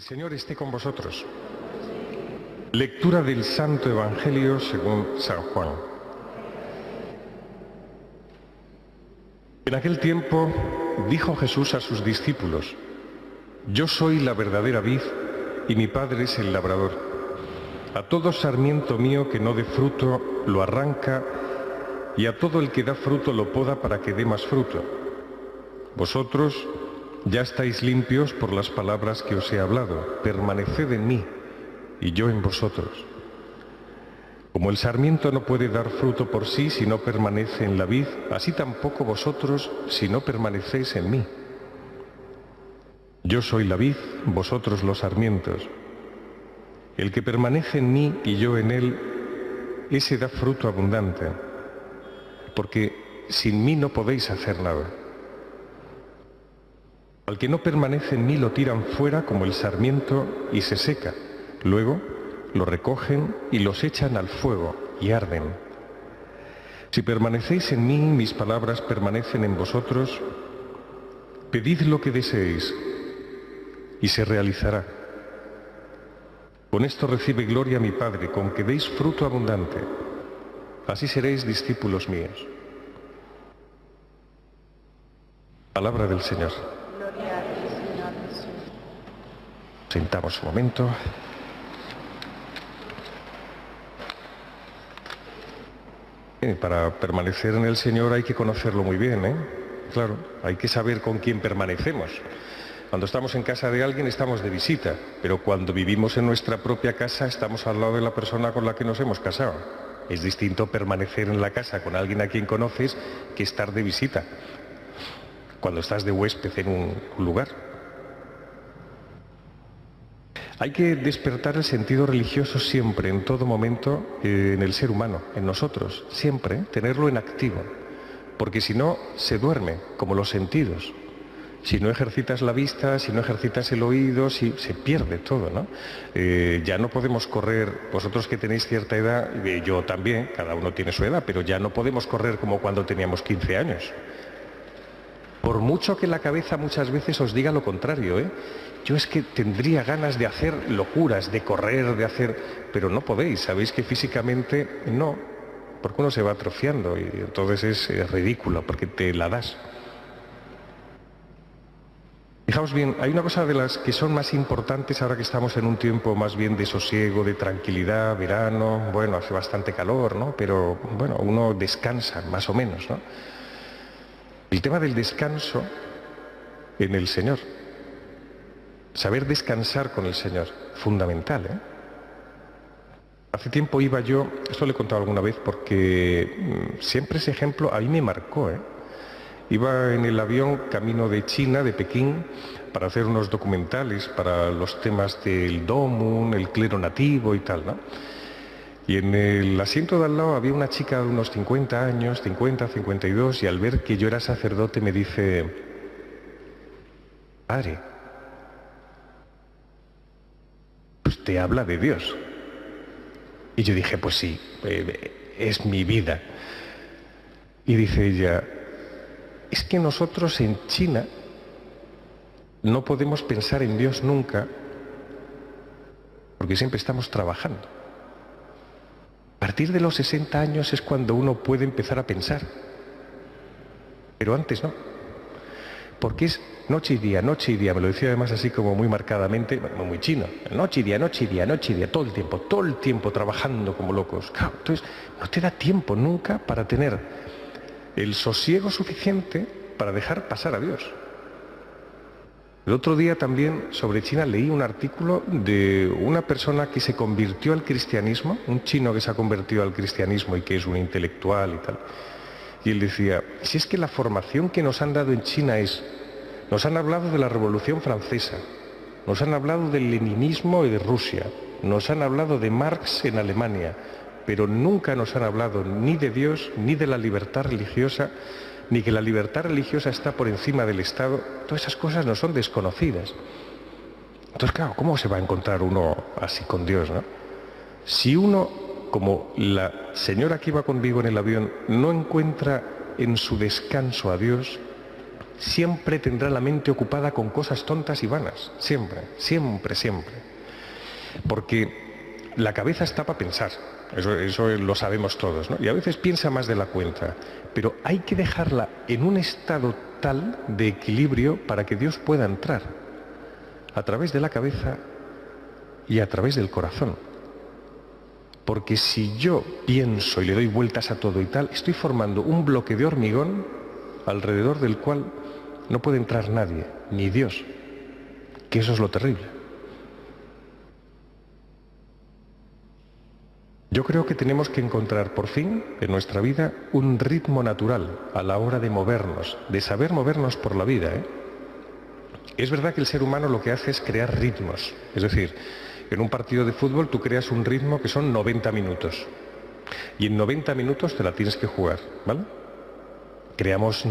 El Señor esté con vosotros. Lectura del Santo Evangelio según San Juan. En aquel tiempo dijo Jesús a sus discípulos: Yo soy la verdadera vid y mi Padre es el labrador. A todo sarmiento mío que no dé fruto lo arranca, y a todo el que da fruto lo poda para que dé más fruto. Vosotros ya estáis limpios por las palabras que os he hablado. Permaneced en mí y yo en vosotros. Como el sarmiento no puede dar fruto por sí si no permanece en la vid, así tampoco vosotros si no permanecéis en mí. Yo soy la vid, vosotros los sarmientos. El que permanece en mí y yo en él, ese da fruto abundante, porque sin mí no podéis hacer nada. Al que no permanece en mí lo tiran fuera como el sarmiento y se seca. Luego lo recogen y los echan al fuego y arden. Si permanecéis en mí, mis palabras permanecen en vosotros, pedid lo que deseéis y se realizará. Con esto recibe gloria mi Padre, con que deis fruto abundante. Así seréis discípulos míos. Palabra del Señor. Gloria a ti, Señor Jesús. Sentamos un momento. Para permanecer en el Señor hay que conocerlo muy bien, ¿eh? Claro, hay que saber con quién permanecemos. Cuando estamos en casa de alguien estamos de visita, pero cuando vivimos en nuestra propia casa estamos al lado de la persona con la que nos hemos casado. Es distinto permanecer en la casa con alguien a quien conoces que estar de visita, cuando estás de huésped en un lugar. Hay que despertar el sentido religioso siempre, en todo momento, en el ser humano, en nosotros, siempre, tenerlo en activo, porque si no, se duerme, como los sentidos. Si no ejercitas la vista, si no ejercitas el oído, se pierde todo, ¿no? Ya no podemos correr, vosotros que tenéis cierta edad, yo también, cada uno tiene su edad, pero ya no podemos correr como cuando teníamos 15 años. Por mucho que la cabeza muchas veces os diga lo contrario, ¿eh? Yo es que tendría ganas de hacer locuras, de correr, de hacer... Pero no podéis, sabéis que físicamente no, porque uno se va atrofiando y entonces es ridículo, porque te la das. Fijaos bien, hay una cosa de las que son más importantes ahora que estamos en un tiempo más bien de sosiego, de tranquilidad, verano, bueno, hace bastante calor, ¿no? Pero, bueno, uno descansa, más o menos, ¿no? El tema del descanso en el Señor. Saber descansar con el Señor, fundamental, ¿eh? Hace tiempo iba yo, esto le he contado alguna vez porque siempre ese ejemplo a mí me marcó, ¿eh? Iba en el avión camino de China, de Pekín, para hacer unos documentales para los temas del Domun, el clero nativo y tal, ¿no? Y en el asiento de al lado había una chica de unos 50 años, 50, 52, y al ver que yo era sacerdote me dice: Padre, usted habla de Dios. Y yo dije, pues sí, es mi vida. Y dice ella: es que nosotros en China no podemos pensar en Dios nunca porque siempre estamos trabajando. A partir de los 60 años es cuando uno puede empezar a pensar, pero antes no, porque es noche y día, me lo decía además así como muy marcadamente, muy chino, noche y día, todo el tiempo trabajando como locos. Claro, entonces no te da tiempo nunca para tener el sosiego suficiente para dejar pasar a Dios. El otro día también sobre China leí un artículo de una persona que se convirtió al cristianismo, un chino que se ha convertido al cristianismo y que es un intelectual y tal. Y él decía, si es que la formación que nos han dado en China nos han hablado de la Revolución Francesa, nos han hablado del leninismo y de Rusia, nos han hablado de Marx en Alemania, pero nunca nos han hablado ni de Dios, ni de la libertad religiosa, ni que la libertad religiosa está por encima del Estado. Todas esas cosas nos son desconocidas. Entonces, claro, ¿cómo se va a encontrar uno así con Dios, no? Si uno, como la señora que iba conmigo en el avión, no encuentra en su descanso a Dios, siempre tendrá la mente ocupada con cosas tontas y vanas. Siempre, siempre, siempre. Porque la cabeza está para pensar. Eso lo sabemos todos, ¿no? Y a veces piensa más de la cuenta. Pero hay que dejarla en un estado tal de equilibrio para que Dios pueda entrar a través de la cabeza y a través del corazón. Porque si yo pienso y le doy vueltas a todo y tal, estoy formando un bloque de hormigón alrededor del cual no puede entrar nadie, ni Dios, que eso es lo terrible. Yo creo que tenemos que encontrar por fin en nuestra vida un ritmo natural a la hora de movernos, de saber movernos por la vida, ¿eh? Es verdad que el ser humano lo que hace es crear ritmos, es decir, en un partido de fútbol tú creas un ritmo que son 90 minutos y en 90 minutos te la tienes que jugar, ¿vale? Creamos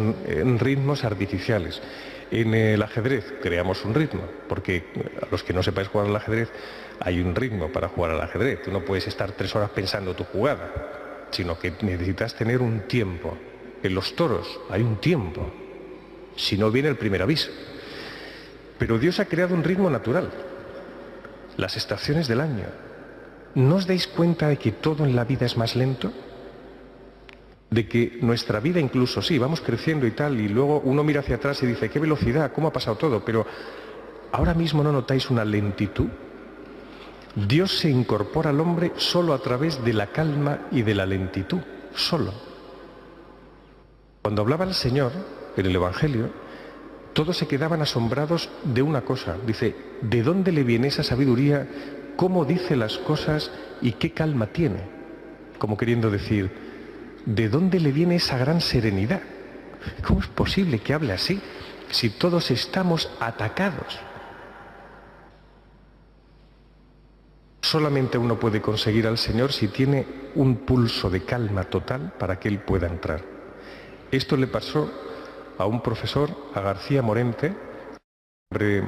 ritmos artificiales. En el ajedrez creamos un ritmo, porque a los que no sepáis jugar al ajedrez, hay un ritmo para jugar al ajedrez. Tú no puedes estar 3 horas pensando tu jugada, sino que necesitas tener un tiempo. En los toros hay un tiempo, si no viene el primer aviso. Pero Dios ha creado un ritmo natural, las estaciones del año. ¿No os dais cuenta de que todo en la vida es más lento? De que nuestra vida incluso, sí, vamos creciendo y tal, y luego uno mira hacia atrás y dice, qué velocidad, cómo ha pasado todo, pero ahora mismo ¿no notáis una lentitud? Dios se incorpora al hombre solo a través de la calma y de la lentitud, solo. Cuando hablaba el Señor en el Evangelio, todos se quedaban asombrados de una cosa. Dice, ¿de dónde le viene esa sabiduría? ¿Cómo dice las cosas y qué calma tiene? Como queriendo decir, ¿de dónde le viene esa gran serenidad? ¿Cómo es posible que hable así si todos estamos atacados? Solamente uno puede conseguir al Señor si tiene un pulso de calma total para que Él pueda entrar. Esto le pasó a un profesor, a García Morente, hombre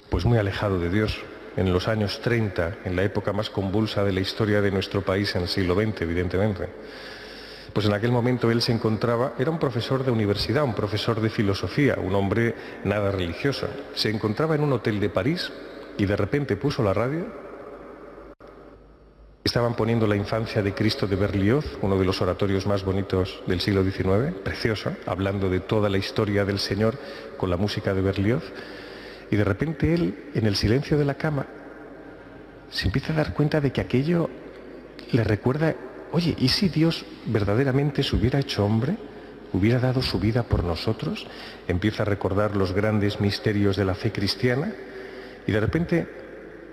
pues muy alejado de Dios, en los años 30, en la época más convulsa de la historia de nuestro país en el siglo XX, evidentemente. Pues en aquel momento él se encontraba, era un profesor de universidad, un profesor de filosofía, un hombre nada religioso. Se encontraba en un hotel de París y de repente puso la radio. Estaban poniendo La infancia de Cristo de Berlioz, uno de los oratorios más bonitos del siglo XIX, precioso, hablando de toda la historia del Señor con la música de Berlioz. Y de repente él, en el silencio de la cama, se empieza a dar cuenta de que aquello le recuerda, oye, ¿y si Dios verdaderamente se hubiera hecho hombre? ¿Hubiera dado su vida por nosotros? Empieza a recordar los grandes misterios de la fe cristiana y de repente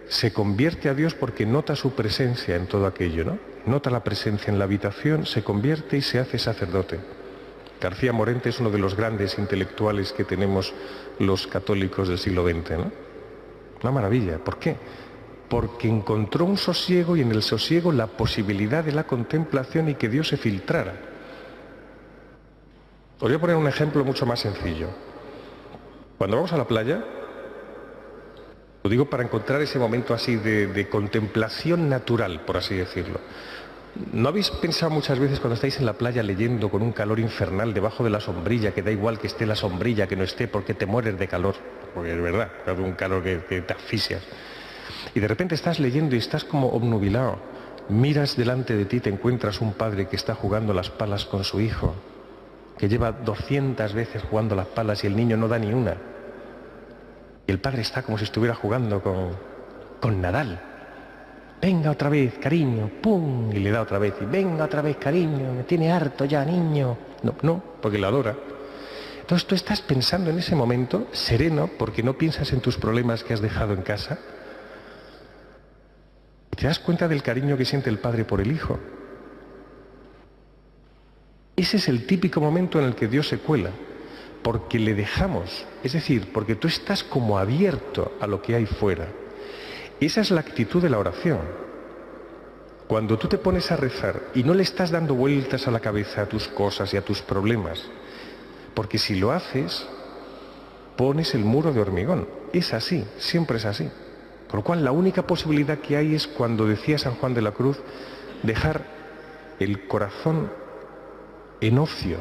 se convierte a Dios porque nota su presencia en todo aquello, ¿no? Nota la presencia en la habitación, se convierte y se hace sacerdote. García Morente es uno de los grandes intelectuales que tenemos los católicos del siglo XX, ¿no? Una maravilla. ¿Por qué? Porque encontró un sosiego y en el sosiego la posibilidad de la contemplación y que Dios se filtrara. Os voy a poner un ejemplo mucho más sencillo. Cuando vamos a la playa, lo digo para encontrar ese momento así de contemplación natural, por así decirlo. ¿No habéis pensado muchas veces cuando estáis en la playa leyendo con un calor infernal debajo de la sombrilla, que da igual que esté la sombrilla, que no esté, porque te mueres de calor? Porque es verdad, es un calor que te asfixias. Y de repente estás leyendo y estás como obnubilado. Miras delante de ti, te encuentras un padre que está jugando las palas con su hijo, que lleva 200 veces jugando las palas y el niño no da ni una. Y el padre está como si estuviera jugando con Nadal. Venga otra vez, cariño, ¡pum! Y le da otra vez. Y venga otra vez, cariño, me tiene harto ya, niño. No, porque la adora. Entonces tú estás pensando en ese momento, sereno, porque no piensas en tus problemas que has dejado en casa. Y te das cuenta del cariño que siente el padre por el hijo. Ese es el típico momento en el que Dios se cuela. Porque le dejamos, es decir, porque tú estás como abierto a lo que hay fuera. Esa es la actitud de la oración. Cuando tú te pones a rezar y no le estás dando vueltas a la cabeza a tus cosas y a tus problemas, porque si lo haces, pones el muro de hormigón. Es así, siempre es así. Con lo cual la única posibilidad que hay es, cuando decía San Juan de la Cruz, dejar el corazón en ocio.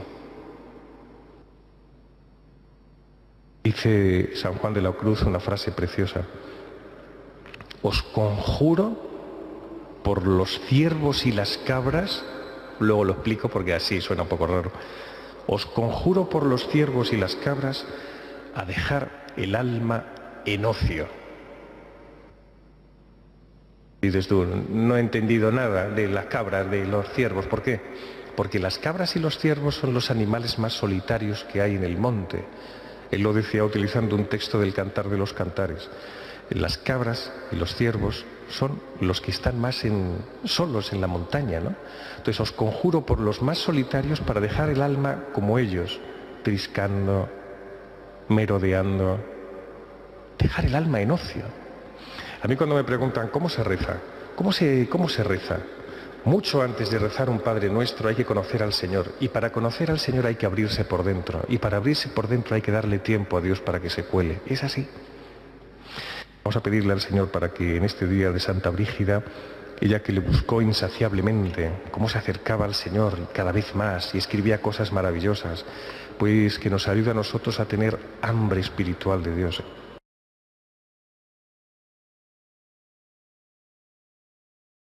Dice San Juan de la Cruz una frase preciosa: os conjuro por los ciervos y las cabras, luego lo explico porque así suena un poco raro, os conjuro por los ciervos y las cabras a dejar el alma en ocio. Dices tú, no he entendido nada de las cabras, de los ciervos. ¿Por qué? Porque las cabras y los ciervos son los animales más solitarios que hay en el monte. Él lo decía utilizando un texto del Cantar de los Cantares. Las cabras y los ciervos son los que están más solos en la montaña, ¿no? Entonces os conjuro por los más solitarios para dejar el alma como ellos, triscando, merodeando, dejar el alma en ocio. A mí cuando me preguntan ¿cómo se reza? ¿Cómo se reza? Mucho antes de rezar un Padre Nuestro hay que conocer al Señor, y para conocer al Señor hay que abrirse por dentro, y para abrirse por dentro hay que darle tiempo a Dios para que se cuele. Es así. Vamos a pedirle al Señor para que en este día de Santa Brígida, ella que le buscó insaciablemente, cómo se acercaba al Señor cada vez más y escribía cosas maravillosas, pues que nos ayude a nosotros a tener hambre espiritual de Dios.